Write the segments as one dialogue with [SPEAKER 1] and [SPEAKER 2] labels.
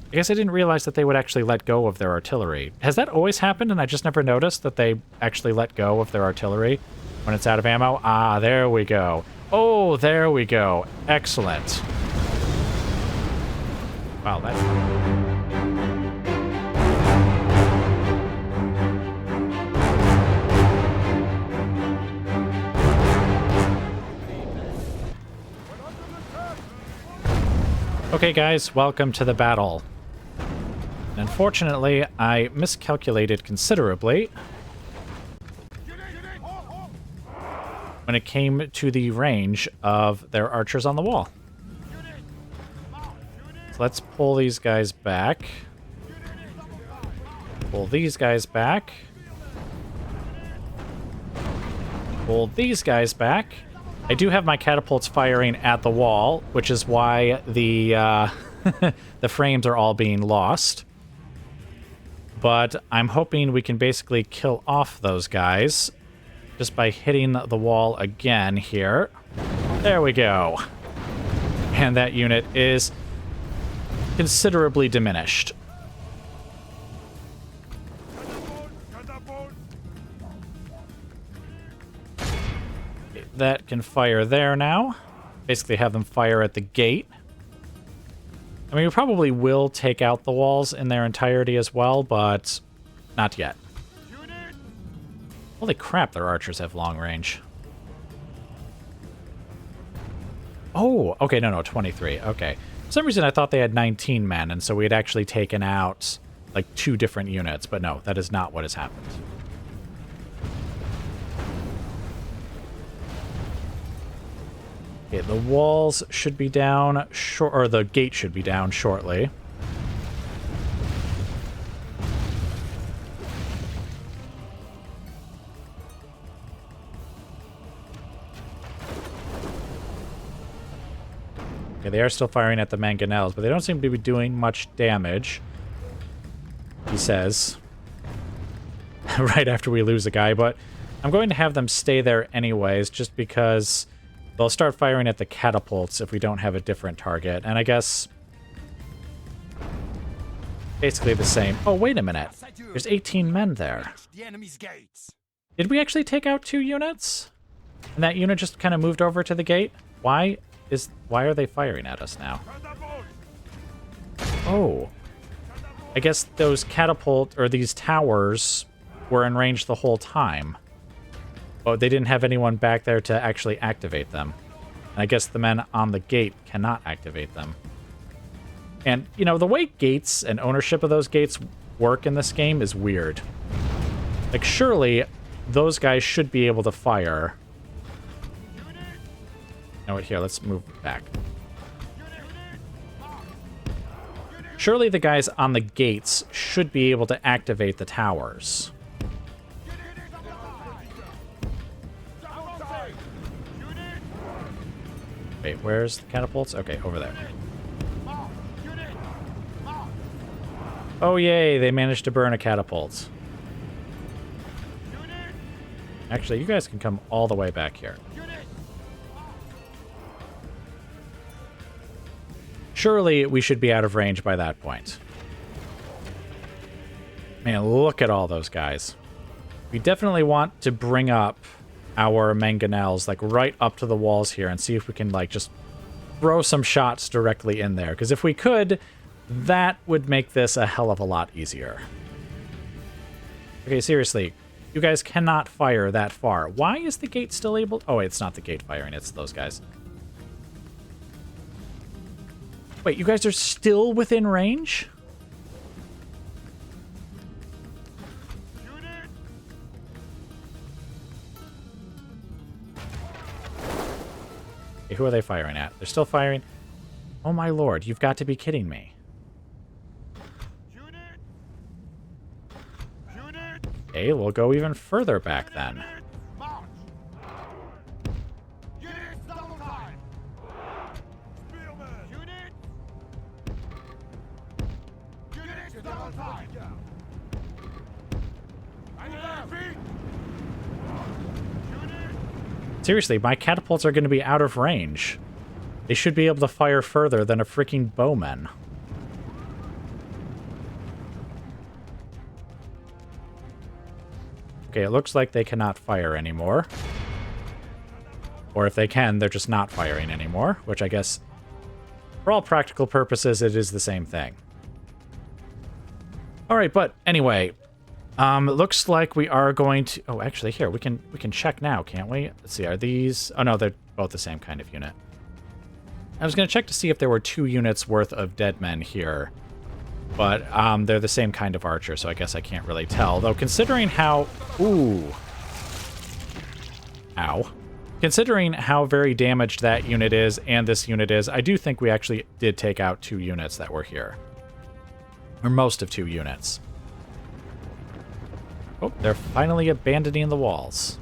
[SPEAKER 1] I guess I didn't realize that they would actually let go of their artillery. Has that always happened and I just never noticed that they actually let go of their artillery when it's out of ammo? Ah, there we go. Oh, there we go. Excellent. Wow, that's... Okay, guys, welcome to the battle. Unfortunately, I miscalculated considerably when it came to the range of their archers on the wall. So let's pull these guys back. Pull these guys back. Pull these guys back. I do have my catapults firing at the wall, which is why the the frames are all being lost. But I'm hoping we can basically kill off those guys just by hitting the wall again here. There we go. And that unit is considerably diminished. That can fire there now. Basically have them fire at the gate. I mean, we probably will take out the walls in their entirety as well, but not yet. Holy crap, their archers have long range. Oh, okay, no, 23. Okay. For some reason, I thought they had 19 men, and so we had actually taken out, like, 2 different units, but no, that is not what has happened. Okay, the walls should be down or the gate should be down shortly. Okay, they are still firing at the mangonels, but they don't seem to be doing much damage, he says. Right after we lose a guy, but I'm going to have them stay there anyways, just because they'll start firing at the catapults if we don't have a different target. And I guess basically the same. Oh, wait a minute. There's 18 men there. Did we actually take out 2 units? And that unit just kind of moved over to the gate? Why are they firing at us now? Oh. I guess those these towers were in range the whole time. Oh, they didn't have anyone back there to actually activate them. And I guess the men on the gate cannot activate them. And, you know, the way gates and ownership of those gates work in this game is weird. Like, surely those guys should be able to fire. You know what, here, let's move back. Surely the guys on the gates should be able to activate the towers. Wait, where's the catapults? Okay, over there. Oh, yay, they managed to burn a catapult. Actually, you guys can come all the way back here. Surely we should be out of range by that point. Man, look at all those guys. We definitely want to bring up our mangonels, like, right up to the walls here and see if we can, like, just throw some shots directly in there. Because if we could, that would make this a hell of a lot easier. Okay, seriously. You guys cannot fire that far. Why is the gate still able... Oh, it's not the gate firing, it's those guys. Wait, you guys are still within range? Okay, who are they firing at? They're still firing... Oh my lord, you've got to be kidding me. Okay, we'll go even further back then. Seriously, my catapults are going to be out of range. They should be able to fire further than a freaking bowman. Okay, it looks like they cannot fire anymore. Or if they can, they're just not firing anymore, which I guess, for all practical purposes, it is the same thing. All right, but anyway, it looks like we are going to... Oh, actually, here, we can check now, can't we? Let's see, are these... Oh, no, they're both the same kind of unit. I was going to check to see if there were 2 units worth of dead men here. But they're the same kind of archer, so I guess I can't really tell. Though, considering how... Ooh. Ow. Considering how very damaged that unit is and this unit is, I do think we actually did take out 2 units that were here. Or most of 2 units. Oh, they're finally abandoning the walls.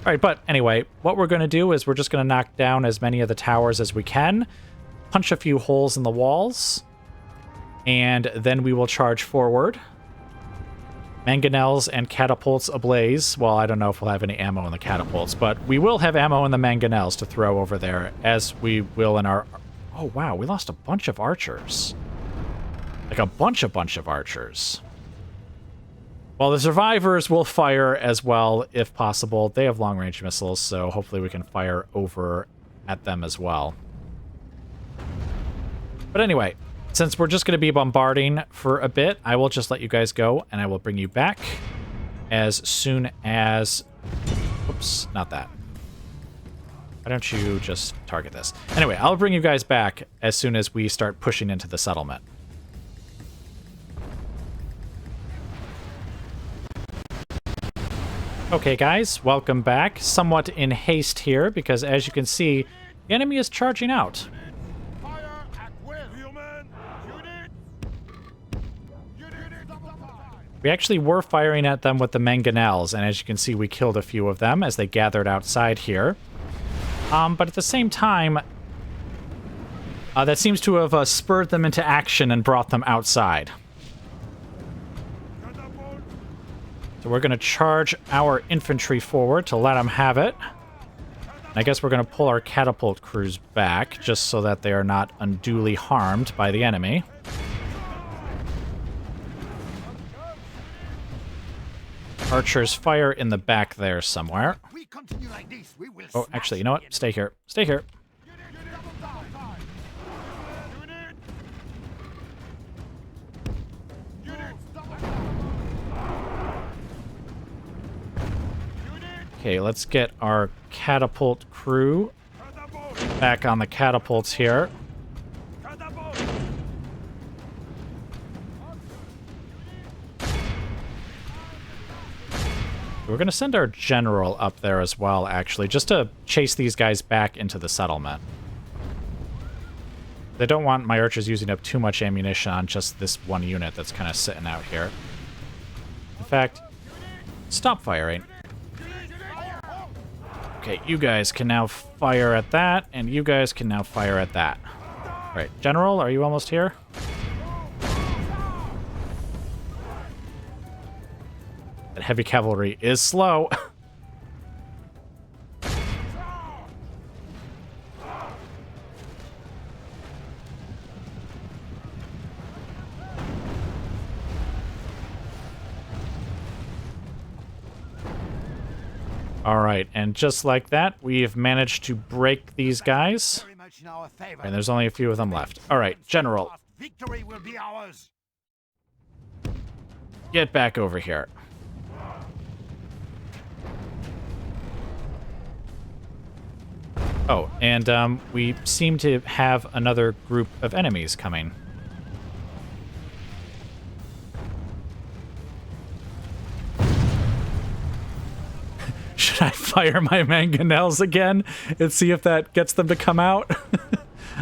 [SPEAKER 1] Alright, but anyway, what we're going to do is we're just going to knock down as many of the towers as we can, punch a few holes in the walls, and then we will charge forward. Mangonels and catapults ablaze. Well, I don't know if we'll have any ammo in the catapults, but we will have ammo in the mangonels to throw over there, as we will in our... Oh, wow, we lost a bunch of archers. Like a bunch of archers. Well, the survivors will fire as well, if possible. They have long-range missiles, so hopefully we can fire over at them as well. But anyway... Since we're just going to be bombarding for a bit, I will just let you guys go, and I will bring you back as soon as... Oops, not that. Why don't you just target this? Anyway, I'll bring you guys back as soon as we start pushing into the settlement. Okay, guys, welcome back. Somewhat in haste here, because as you can see, the enemy is charging out. We actually were firing at them with the mangonels, and as you can see, we killed a few of them as they gathered outside here. But at the same time, that seems to have spurred them into action and brought them outside. So we're going to charge our infantry forward to let them have it. And I guess we're going to pull our catapult crews back, just so that they are not unduly harmed by the enemy. Archers fire in the back there somewhere. Oh, actually, you know what? Stay here. Stay here. Okay, let's get our catapult crew back on the catapults here. We're going to send our general up there as well, actually, just to chase these guys back into the settlement. They don't want my archers using up too much ammunition on just this one unit that's kind of sitting out here. In fact, stop firing. Okay, you guys can now fire at that, and you guys can now fire at that. All right, General, are you almost here? That heavy cavalry is slow. All right, and just like that, we've managed to break these guys. And there's only a few of them left. All right, General.
[SPEAKER 2] Victory will be ours.
[SPEAKER 1] Get back over here. Oh, and we seem to have another group of enemies coming. Should I fire my mangonels again and see if that gets them to come out?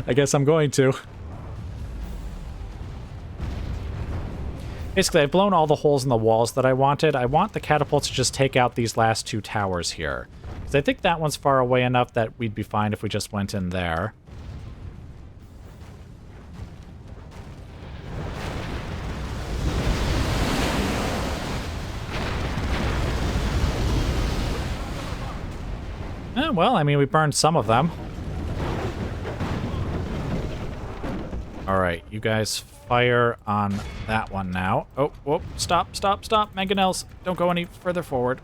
[SPEAKER 1] I guess I'm going to. Basically, I've blown all the holes in the walls that I wanted. I want the catapults to just take out these last two towers here. Because I think that one's far away enough that we'd be fine if we just went in there. Well, I mean, we burned some of them. Alright, you guys fire on that one now. Oh, whoa, stop, stop, stop, mangonels. Don't go any further forward.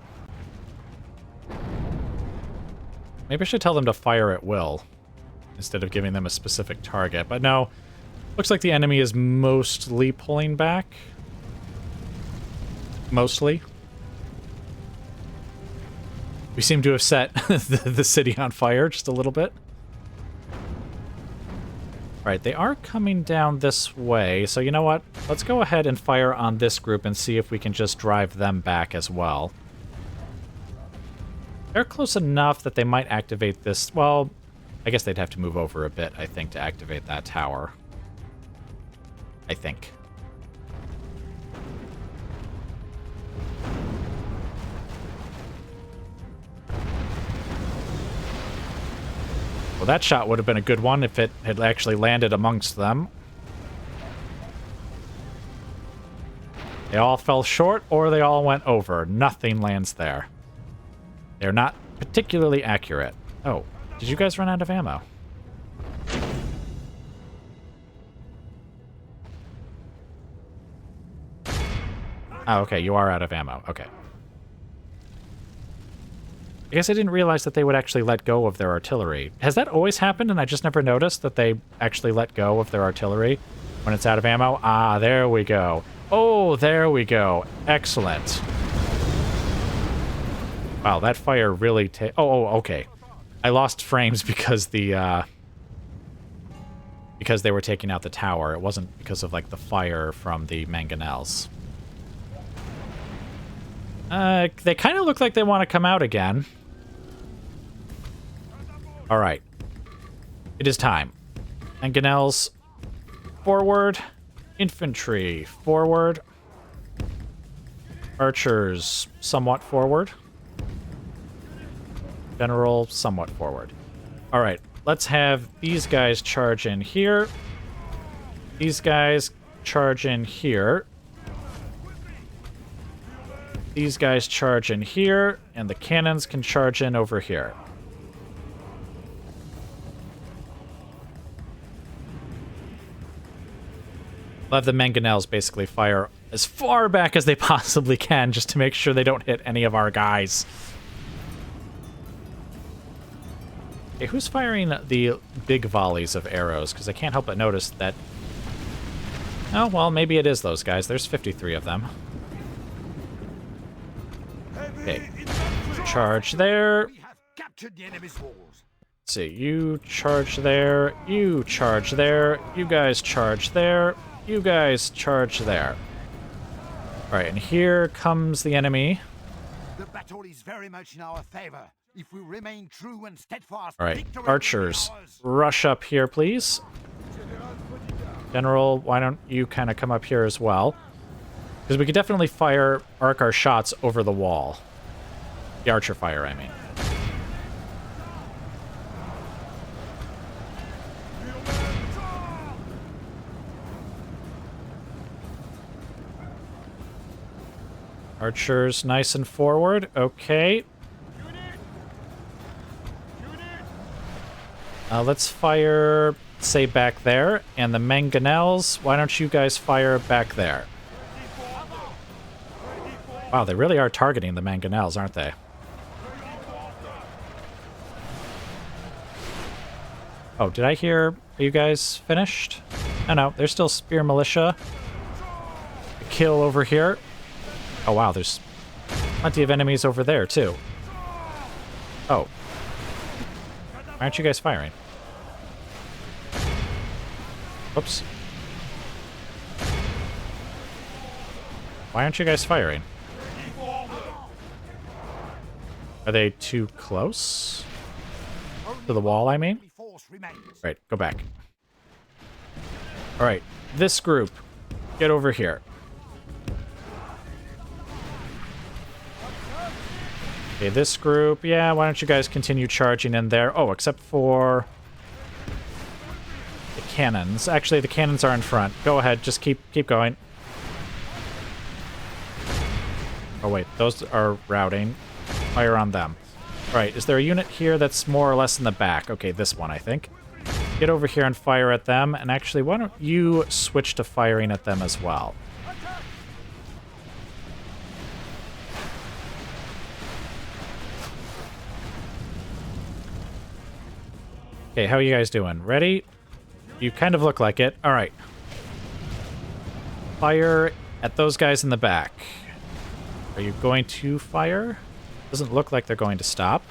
[SPEAKER 1] Maybe I should tell them to fire at will, instead of giving them a specific target. But no, looks like the enemy is mostly pulling back. Mostly. We seem to have set the city on fire just a little bit. Right, they are coming down this way, so you know what? Let's go ahead and fire on this group and see if we can just drive them back as well. They're close enough that they might activate this. Well, I guess they'd have to move over a bit, I think, to activate that tower. I think. Well, that shot would have been a good one if it had actually landed amongst them. They all fell short, or they all went over. Nothing lands there. They're not particularly accurate. Oh, did you guys run out of ammo? Oh, okay, you are out of ammo. Okay. I guess I didn't realize that they would actually let go of their artillery. Has that always happened and I just never noticed that they actually let go of their artillery when it's out of ammo? Ah, there we go. Oh, there we go. Excellent. Wow, that fire really okay. I lost frames because because they were taking out the tower. It wasn't because of, like, the fire from the mangonels. They kind of look like they want to come out again. Alright. It is time. Mangonels, forward. Infantry, forward. Archers, somewhat forward. General, somewhat forward. Alright, let's have these guys charge in here. These guys charge in here. These guys charge in here, and the cannons can charge in over here. We'll have the mangonels basically fire as far back as they possibly can just to make sure they don't hit any of our guys. Okay, who's firing the big volleys of arrows? Because I can't help but notice that... Oh, well, maybe it is those guys. There's 53 of them. Okay. Charge there. Let's see, you charge there. You charge there. You guys charge there. You guys charge there. Alright, and here comes the enemy.
[SPEAKER 2] The battle is very much in our favor. If we remain true and steadfast,
[SPEAKER 1] alright, archers, rush up here, please. General, why don't you kind of come up here as well? Because we could definitely arc our shots over the wall. The archer fire, I mean. Archers nice and forward. Okay. Let's fire, say, back there. And the mangonels, why don't you guys fire back there? Wow, they really are targeting the mangonels, aren't they? Oh, did I hear... Are you guys finished? Oh, no, there's still spear militia. A kill over here. Oh, wow, there's plenty of enemies over there, too. Oh. Why aren't you guys firing? Oops. Why aren't you guys firing? Are they too close? To the wall, I mean? Right, go back. Alright, this group, get over here. Okay, this group, yeah, why don't you guys continue charging in there? Oh, except for the cannons. Actually, the cannons are in front. Go ahead, just keep going. Oh wait, those are routing. Fire on them. Alright, is there a unit here that's more or less in the back? Okay, this one, I think. Get over here and fire at them. And actually, why don't you switch to firing at them as well? Okay, how are you guys doing? Ready? You kind of look like it. All right. Fire at those guys in the back. Are you going to fire? Doesn't look like they're going to stop.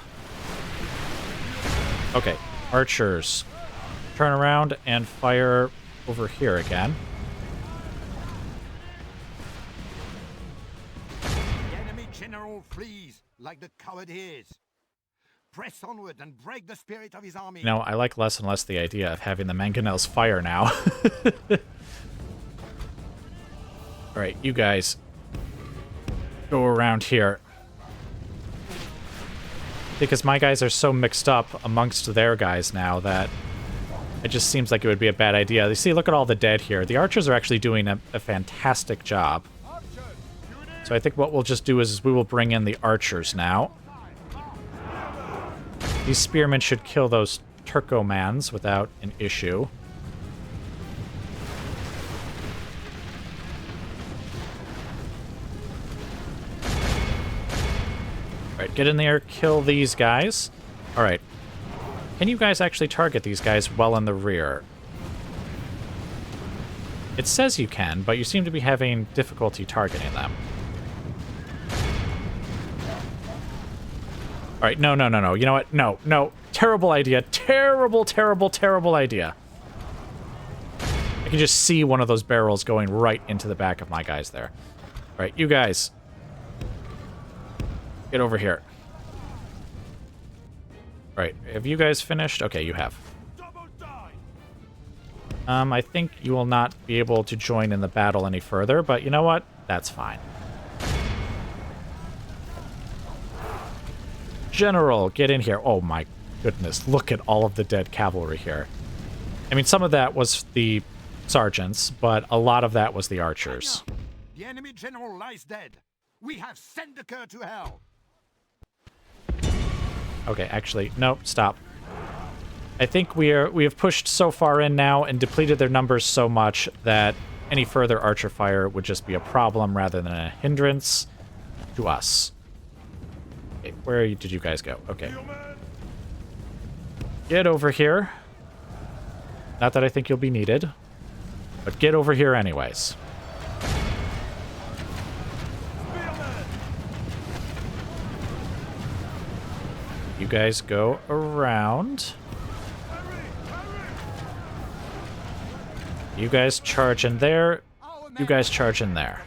[SPEAKER 1] Okay, archers. Turn around and fire over here again.
[SPEAKER 2] The enemy general flees like the coward he is. Press onward and break the spirit of his army.
[SPEAKER 1] You know, I like less and less the idea of having the mangonels fire now. Alright, you guys. Go around here. Because my guys are so mixed up amongst their guys now that it just seems like it would be a bad idea. You see, look at all the dead here. The archers are actually doing a fantastic job. So I think what we'll just do is we will bring in the archers now. These spearmen should kill those Turkomans without an issue. Alright, get in there, kill these guys. Alright. Can you guys actually target these guys well in the rear? It says you can, but you seem to be having difficulty targeting them. Alright, no. You know what? No. Terrible idea. Terrible idea. I can just see one of those barrels going right into the back of my guys there. Alright, you guys. Get over here. Alright, have you guys finished? Okay, you have. I think you will not be able to join in the battle any further, but you know what? That's fine. General, get in here. Oh my goodness, look at all of the dead cavalry here. I mean, some of that was the sergeants, but a lot of that was the archers.
[SPEAKER 2] The enemy general lies dead. We have sent the cur to hell.
[SPEAKER 1] Okay, actually, nope, stop. I think we have pushed so far in now and depleted their numbers so much that any further archer fire would just be a problem rather than a hindrance to us. Okay, where did you guys go? Okay. Get over here. Not that I think you'll be needed, but get over here anyways. You guys go around. You guys charge in there. You guys charge in there.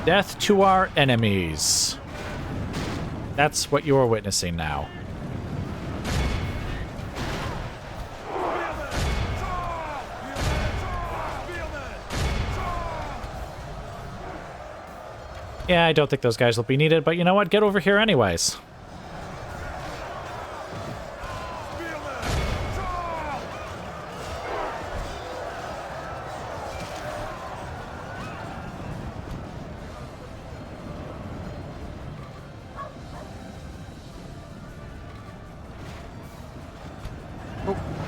[SPEAKER 1] Death to our enemies. That's what you are witnessing now. Yeah, I don't think those guys will be needed, but you know what? Get over here anyways.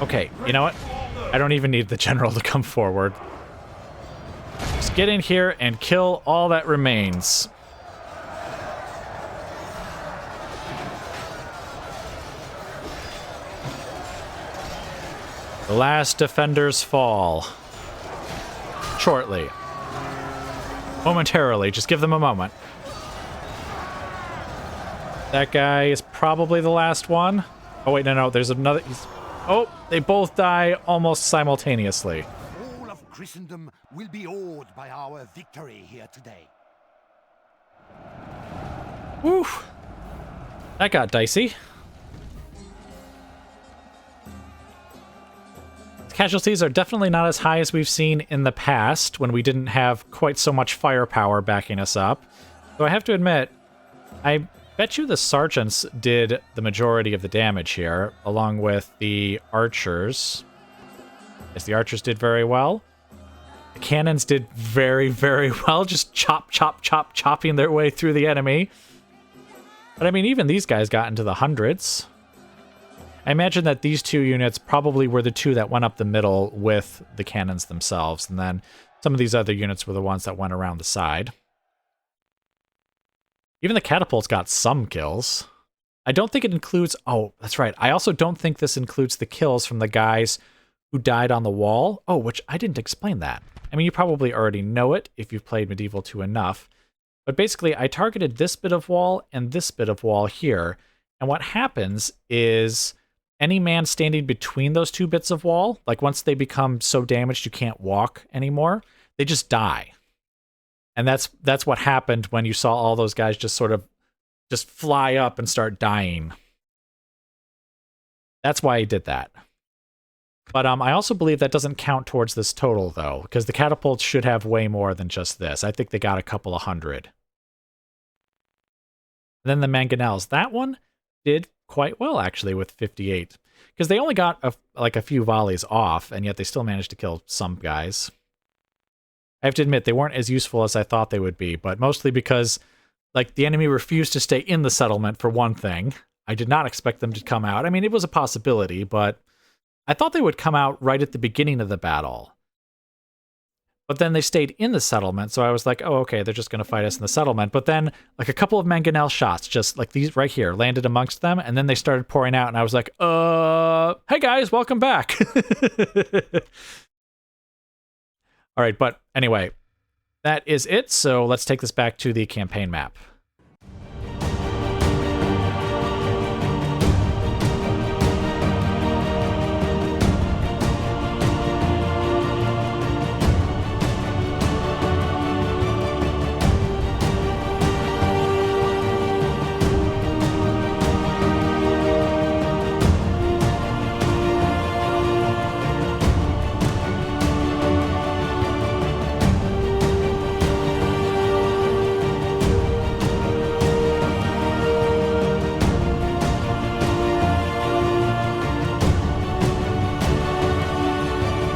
[SPEAKER 1] Okay, you know what? I don't even need the general to come forward. Just get in here and kill all that remains. The last defenders fall. Shortly. Momentarily. Just give them a moment. That guy is probably the last one. Oh, wait, no. There's another... Oh, they both die almost simultaneously.
[SPEAKER 2] All of Christendom will be awed by our victory here today.
[SPEAKER 1] Whew. That got dicey. Casualties are definitely not as high as we've seen in the past, when we didn't have quite so much firepower backing us up. So I have to admit, I bet you the sergeants did the majority of the damage here, along with the archers. Yes, the archers did very well. The cannons did very, very well, just chopping their way through the enemy. But I mean, even these guys got into the hundreds. I imagine that these two units probably were the two that went up the middle with the cannons themselves, and then some of these other units were the ones that went around the side. Even the catapults got some kills. I don't think it includes... Oh, that's right. I also don't think this includes the kills from the guys who died on the wall. Oh, which I didn't explain that. I mean, you probably already know it if you've played Medieval 2 enough. But basically, I targeted this bit of wall and this bit of wall here. And what happens is any man standing between those two bits of wall, like once they become so damaged you can't walk anymore, they just die. And that's what happened when you saw all those guys just sort of just fly up and start dying. That's why he did that. But I also believe that doesn't count towards this total, though, because the catapults should have way more than just this. I think they got a couple of hundred. And then the mangonels. That one did quite well, actually, with 58. Because they only got a few volleys off, and yet they still managed to kill some guys. I have to admit, they weren't as useful as I thought they would be, but mostly because like the enemy refused to stay in the settlement, for one thing. I did not expect them to come out. I mean, it was a possibility, but I thought they would come out right at the beginning of the battle. But then they stayed in the settlement, so I was like, oh, okay, they're just going to fight us in the settlement. But then, like, a couple of mangonel shots, just like these right here, landed amongst them, and then they started pouring out, and I was like, hey guys, welcome back. All right, but anyway, that is it, so let's take this back to the campaign map.